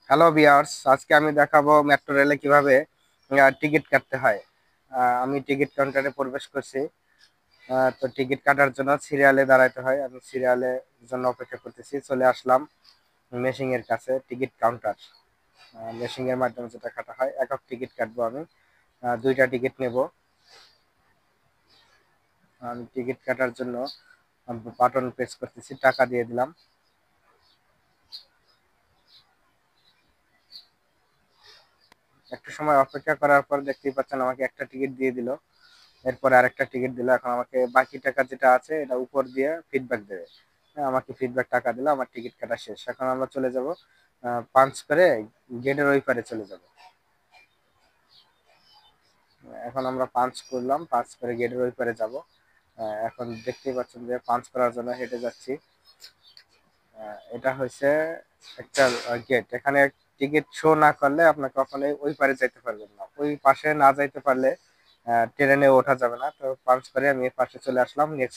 Hello viewers, আজকে আমি দেখাবো মেট্রো রেলে কিভাবে টিকিট কাটতে হয়। আমি টিকিট কাউন্টারে প্রবেশ করছি। তো টিকিট কাটার জন্য সিরিয়ালে দাঁড়াতে হয়। আমি সিরিয়ালের জন্য অপেক্ষা করতেছি। চলে আসলাম মেশিং এর কাছে, টিকিট কাউন্টার। মেশিং এর মাধ্যমে যেটা কাটা হয়, একক টিকিট কাটবো আমি। দুইটা টিকিট নেব। আমি টিকিট কাটার জন্য বাটন প্রেস করতেছি, টাকা দিয়ে দিলাম। একটু সময় অপেক্ষা করার পর দেখতেই পাচ্ছেন আমাকে একটা টিকিট দিয়ে দিল। এরপরে আরেকটা টিকিট দিল। এখন আমাকে বাকি টাকা যেটা আছে এটা উপর দিয়ে ফিডব্যাক দেবে। হ্যাঁ, আমাকে ফিডব্যাক টাকা দিল, আমার টিকিট কাটা শেষ। এখন আমরা চলে যাব পাঞ্চ করে গেটের ওই পারে চলে যাব। এখন আমরা পাঞ্চ করলাম, পাঞ্চ করে গেটের ওই পারে যাব। এখন দেখতেই পাচ্ছেন যে পাঞ্চ করার জন্য হেঁটে যাচ্ছি। এটা হচ্ছে একটা গেট। এখানে টিকিট শো না করলে আপনি কখনোই ওই পারে যাইতে পারবেন না। ওই পাশে না যাইতে পারলে ট্রেনে ওঠা যাবে না। তো পাঞ্চ করে আমি এই পাশে চলে আসলাম। নেক্সট